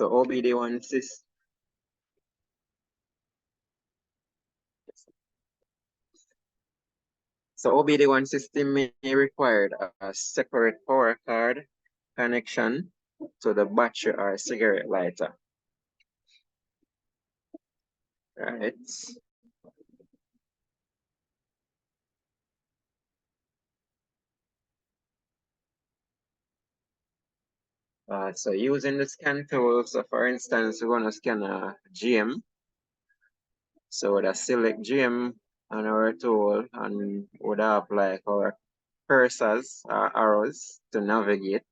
So OBD1 system. So OBD1 system may require a separate power card connection to the battery or cigarette lighter. Right. So using the scan tool, so for instance, we're going to scan a GM. So with a select GM on our tool and would have like our cursors or arrows to navigate.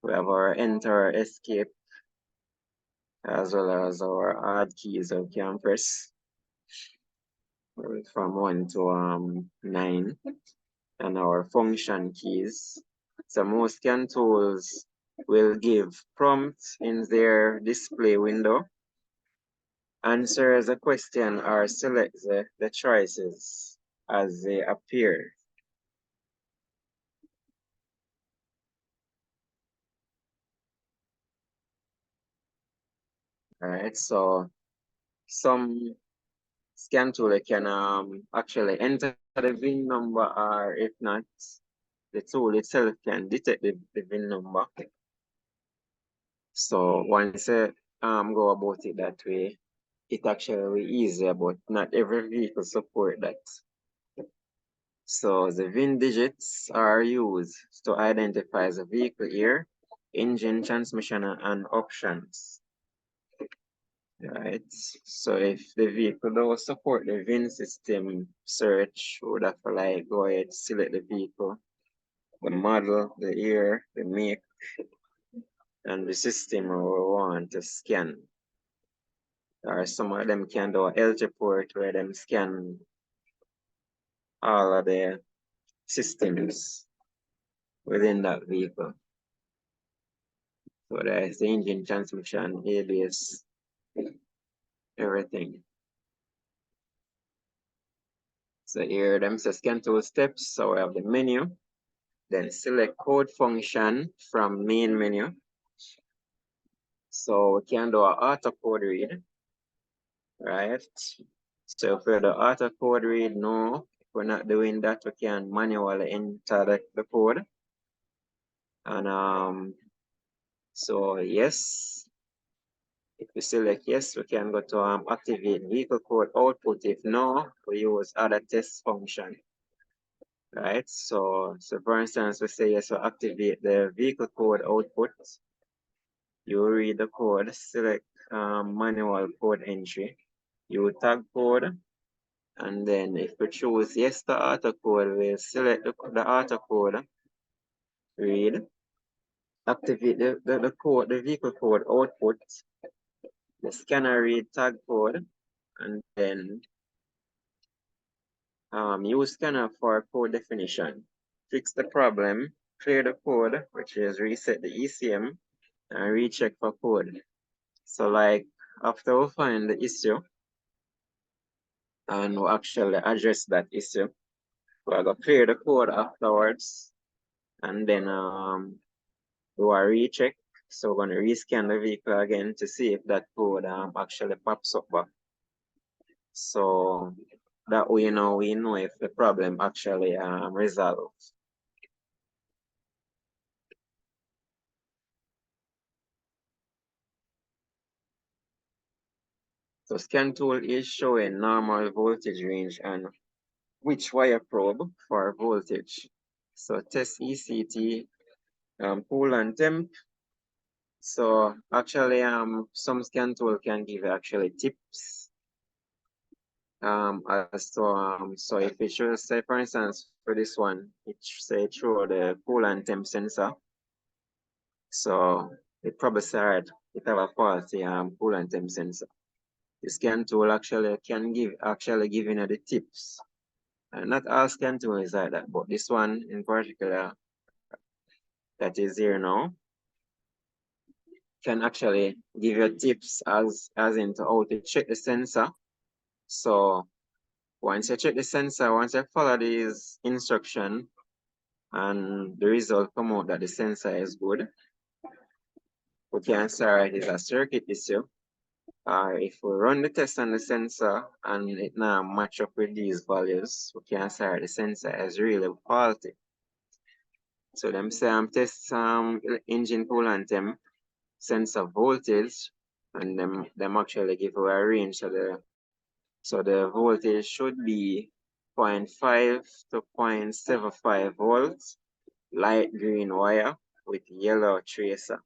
We have our enter, escape, as well as our add keys that we can press from 1 to 9, and our function keys. So most scan tools will give prompts in their display window, answer the question, or select the choices as they appear. All right, so some scan tool can actually enter the VIN number, or if not, the tool itself can detect the VIN number. So once you go about it that way, it actually easier, but not every vehicle support that. So the VIN digits are used to identify the vehicle year, engine, transmission, and options. Right. So if the vehicle don't support the VIN system search, would have to like go ahead, select the vehicle, the model, the year, the make, and the system we want to scan. Or some of them can do a health report where them scan all of the systems within that vehicle. So there's the engine, transmission, ABS, everything. So here them say scan 2 steps. So we have the menu, then select code function from main menu. So we can do an auto code read, right? So if we do auto code read, no, if we're not doing that, we can manually enter the code. And so yes, if we select yes, we can go to activate vehicle code output. If no, we use other test function, right? So for instance, we say yes, we activate the vehicle code output. You read the code, select manual code entry, you tag code, and then if we choose yes to auto code, we'll select the auto code, read, activate the code, the vehicle code output, the scanner read tag code, and then use scanner for code definition. Fix the problem, clear the code, which is reset the ECM, and recheck for code. So like after we find the issue and we actually address that issue, we're gonna clear the code afterwards, and then do a recheck. So we're gonna rescan the vehicle again to see if that code actually pops up back. So that way now we know if the problem actually resolved. So scan tool is showing normal voltage range and which wire probe for voltage. So test ECT, pull and temp. So actually some scan tool can give actually tips as to so if it shows, say for instance for this one, it say through the cool and temp sensor. So it probably said it have a faulty cool and temp sensor. The scan tool actually can give you the tips. And not all scan tool is like that, but this one in particular that is here now can actually give you tips as into how to check the sensor. So once you check the sensor, once you follow these instruction and the result come out that the sensor is good, we can say it is a circuit issue. Or if we run the test on the sensor and it now match up with these values, we can say the sensor is really faulty. So them say test engine coolant temp, sensor voltage, and them actually give you a range. So the voltage should be 0.5 to 0.75 volts, light green wire with yellow tracer.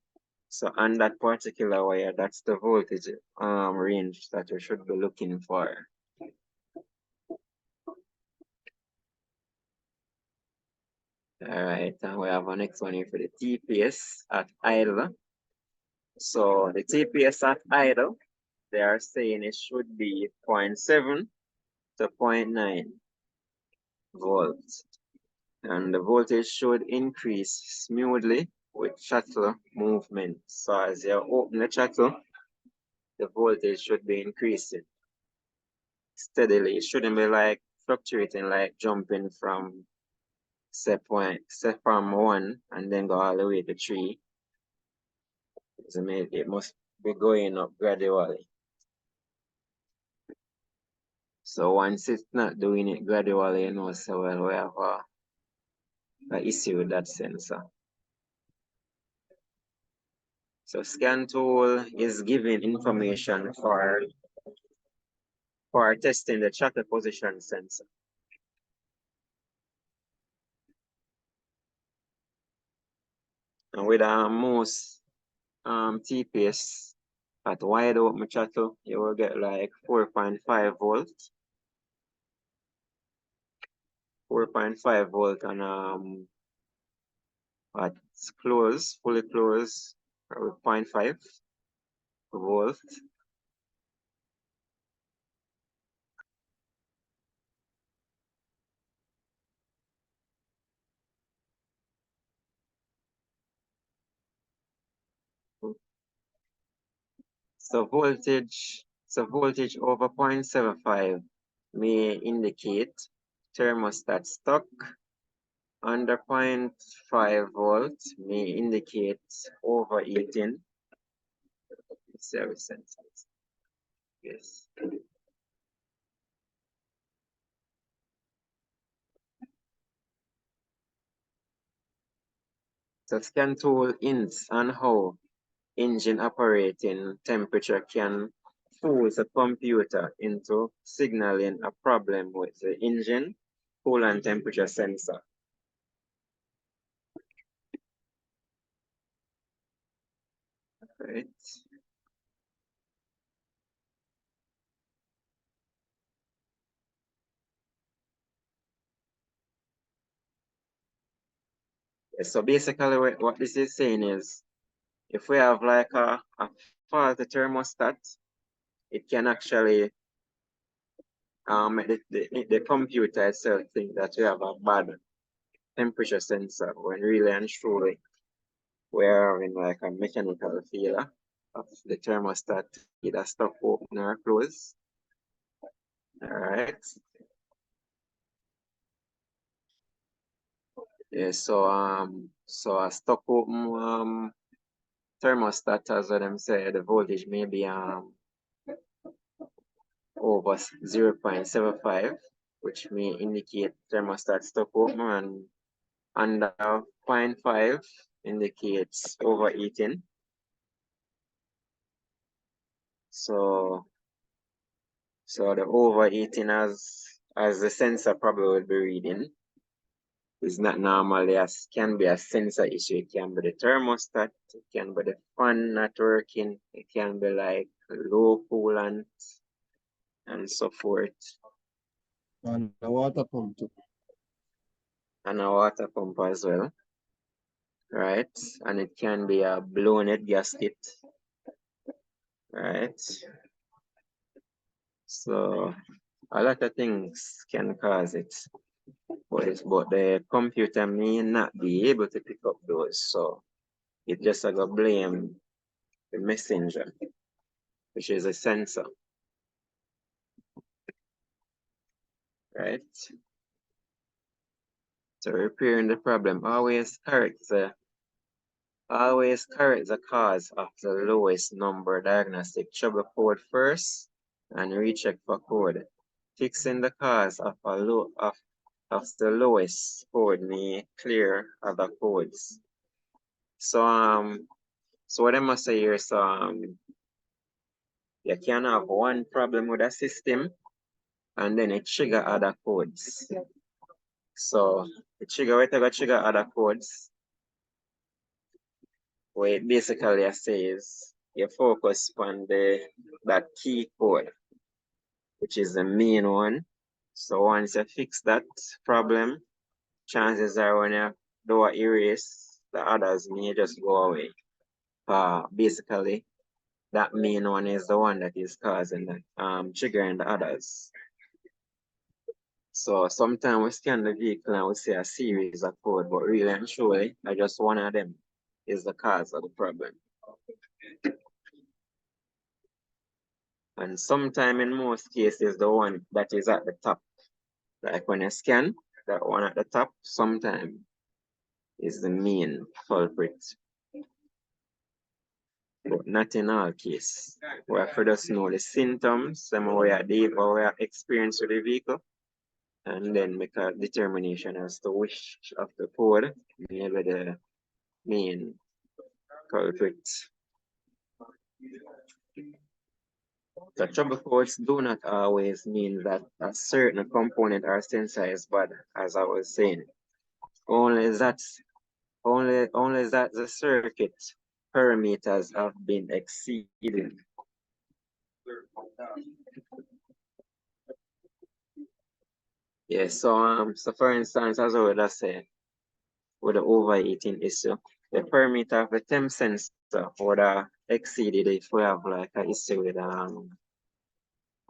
So on that particular wire, that's the voltage range that you should be looking for. All right, and we have our next one here for the TPS at idle. So the TPS at idle, they are saying it should be 0.7 to 0.9 volts. And the voltage should increase smoothly with shuttle movement. So as you open the shuttle, the voltage should be increasing steadily. It shouldn't be like fluctuating, like jumping from step from 1 and then go all the way to 3. So it must be going up gradually. So once it's not doing it gradually, you know, so well, we have a issue with that sensor. So scan tool is giving information for testing the shutter position sensor. And with most TPS at wide open shuttle, you will get like 4.5 volts. 4.5 volt and at close, fully closed, 0.5 volt. So voltage over 0.75 may indicate thermostat stuck. Under 0.5 volts may indicate overheating. Service sensors. Yes. So scan tool hints on how engine operating temperature can fool the computer into signaling a problem with the engine coolant temperature sensor. Right. So basically what this is saying is if we have like a faulty thermostat, it can actually make the computer itself think that we have a bad temperature sensor when really and truly we're having like a mechanical failure of the thermostat either stop open or close. All right. Yeah, so a stop open thermostat, as what them say, the voltage may be over 0.75, which may indicate thermostat stop open, and under 0.5 indicates overheating. So the overheating as the sensor probably will be reading is not normally can be a sensor issue. It can be the thermostat, it can be the fan not working, it can be like low coolant and so forth. And the water pump too. And a water pump as well. Right? And it can be a blown head gasket. Right? So a lot of things can cause it. But the computer may not be able to pick up those. So it just a go blame the messenger, which is a sensor. Right? So repairing the problem always correct Always correct the cause of the lowest number diagnostic trouble code first and recheck for code. Fixing the cause of the lowest code may clear other codes. So what I must say here is you can have one problem with a system and then it trigger other codes. So it trigger other codes. What it basically says you focus on that key code, which is the main one. So once you fix that problem, chances are when you do a erase, the others may just go away. Basically, that main one is the one that is causing that, triggering the others. So sometimes we scan the vehicle and we see a series of code, but really and truly, just one of them is the cause of the problem. And sometimes in most cases, the one that is at the top, like when you scan, that one at the top, sometimes is the main culprit. But not in all cases. We have to just know the symptoms, some we are deep or we are experienced with the vehicle, and then make a determination as to which of the code may be the main culprit. The trouble codes do not always mean that a certain component or sensor is bad, as I was saying. Only that the circuit parameters have been exceeded. Yes, so for instance, as I would have said, with the overheating issue, the parameter of the temp sensor would have exceeded if we have like an issue with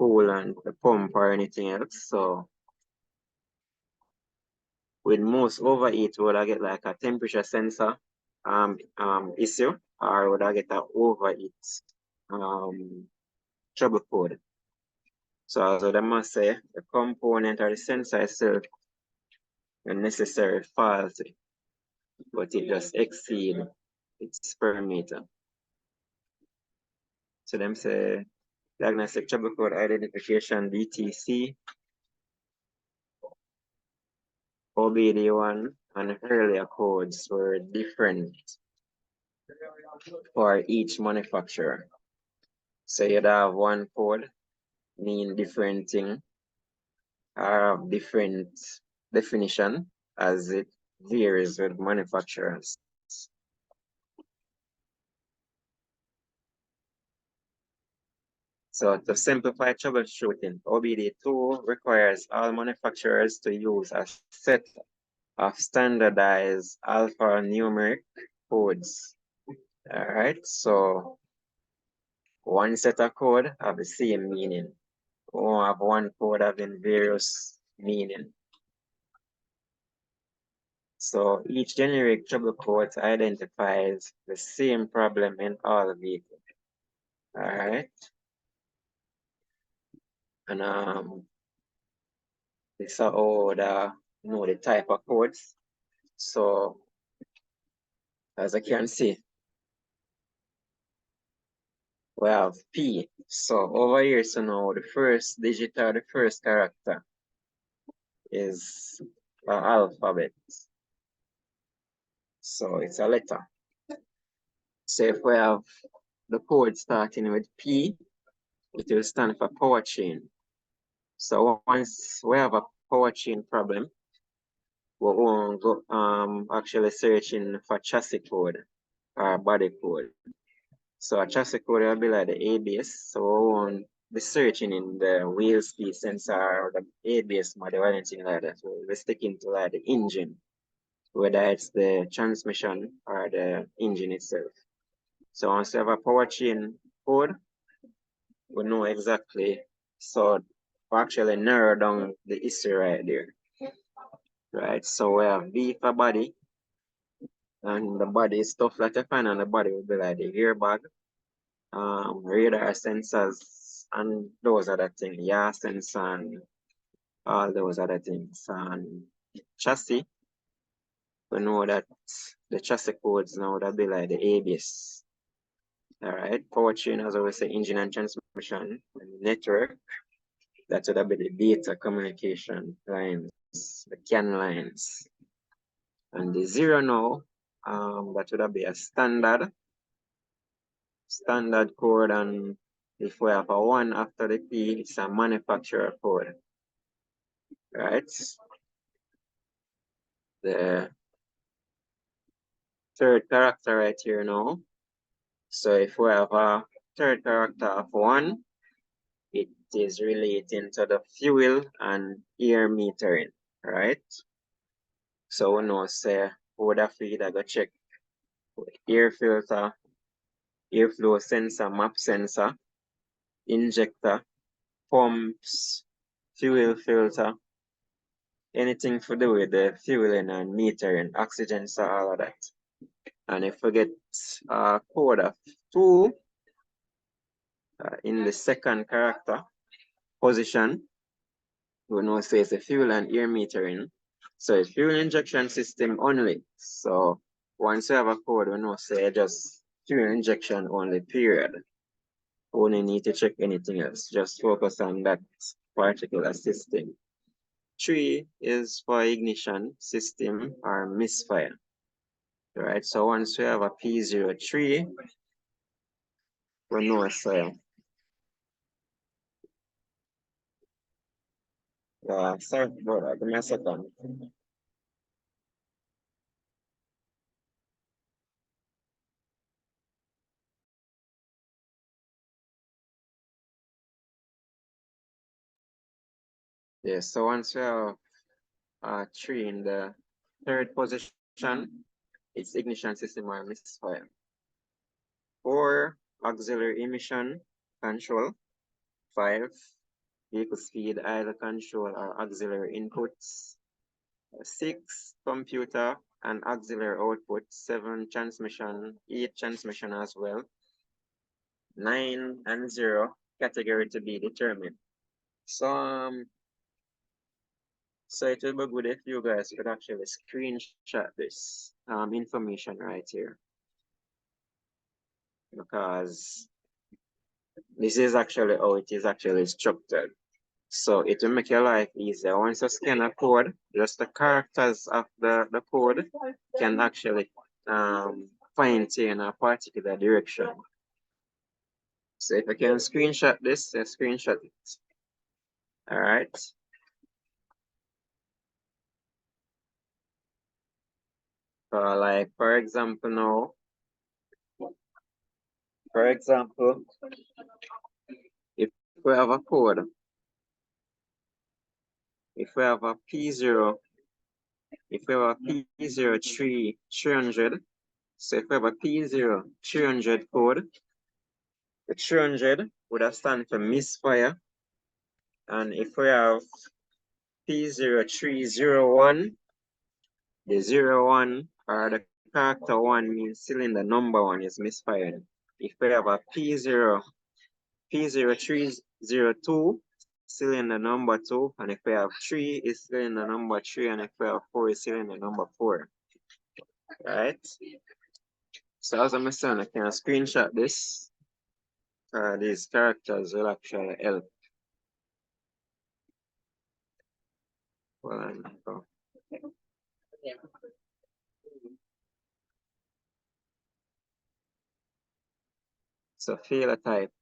coolant, the pump or anything else. So with most overheat, would I get like a temperature sensor issue, or would I get an overheat trouble code? So as I must say, the component or the sensor itself a necessary faulty, but it just exceed its parameter. So them say diagnostic trouble code identification DTC, OBD1, and earlier codes were different for each manufacturer. So you'd have one code mean different thing or have different definition as it varies with manufacturers. So to simplify troubleshooting, OBD2 requires all manufacturers to use a set of standardized alphanumeric codes. All right, so one set of code have the same meaning. We won't have one code having various meaning. So each generic trouble code identifies the same problem in all vehicles. All right. And this is how the type of codes. So as I can see, we have P. So over here, so now the first digit or the first character is an alphabet. So it's a letter. So if we have the code starting with P, it will stand for power chain. So once we have a power chain problem, we won't go actually searching for chassis code or body code. So a chassis code will be like the ABS. So we won't be searching in the wheel speed sensor or the ABS model or anything like that. So we're sticking to like the engine, whether it's the transmission or the engine itself. So once you have a power chain code, we know exactly. So we actually narrow down the issue right there. Right. So we have V for body, and the body stuff that you find on the body will be like the airbag, radar sensors, and those other things, yaw sensor, and all those other things. And chassis, we know that the chassis codes now would be like the ABS. All right, powertrain, as I always say, engine and transmission, and network, that would be the data communication lines, the CAN lines. And the 0 now, that would be a standard code, and if we have a 1 after the P, it's a manufacturer code, right? The third character right here now. So if we have a third character of 1, it is relating to the fuel and air metering, right? So we know say would have to either go check air filter, airflow sensor, map sensor, injector, pumps, fuel filter, anything to do with the fueling and metering, oxygen, so all of that. And if we get a code of 2 in the second character position, we know say it's a fuel and air metering. So it's fuel injection system only. So once you have a code, we know say just fuel injection only, period. Only need to check anything else. Just focus on that particular system. 3 is for ignition system or misfire. Right, so once we have a P03, we know say sorry, brother, give me a second. Yeah, so once we have 3 in the third position, it's ignition system or misfire. 4, auxiliary emission control. 5, vehicle speed idle control or auxiliary inputs. 6, computer and auxiliary output. 7, transmission. 8, transmission as well. 9 and 0, category to be determined. So so it will be good if you guys could actually screenshot this information right here, because this is actually how it is actually structured. So it will make your life easier. Once you scan a code, just the characters of the code can actually point you in a particular direction. So if I can screenshot this, screenshot it. All right. So like for example now, if we have a code, if we have a P0, if we have a P03 300, so if we have a P0 300 code, the 300 would have stand for misfire. And if we have P0301, the 01 or the character 1 means cylinder number 1 is misfiring. If we have a P0302, cylinder number 2, and if we have 3 is cylinder number 3, and if we have 4 is cylinder number 4. Right? So as I'm saying, I can screenshot this. These characters will actually help. Well, so failure type.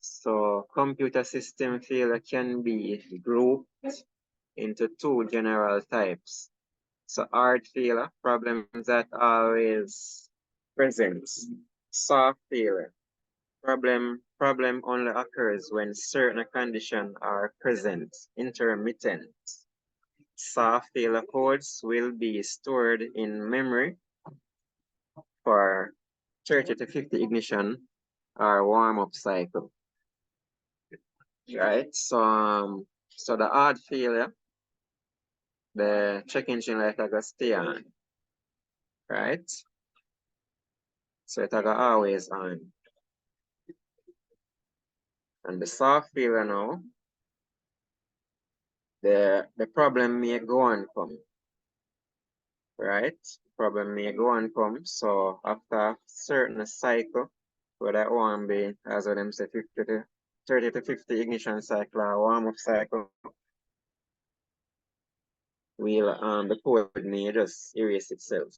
So computer system failure can be grouped into 2 general types. So hard failure, problems that always present. Soft failure, problem only occurs when certain conditions are present, intermittent. Soft failure codes will be stored in memory for 30 to 50 ignition or warm-up cycle. Right? So the hard failure, the check engine light I got stay on. Right? So it got always on. And the soft failure now, the problem may go on come. right? Problem may go and come. So after certain cycle, whether it want be, as what them say, 50 to 30 to 50 ignition cycle or warm-up cycle, will the code may just erase itself.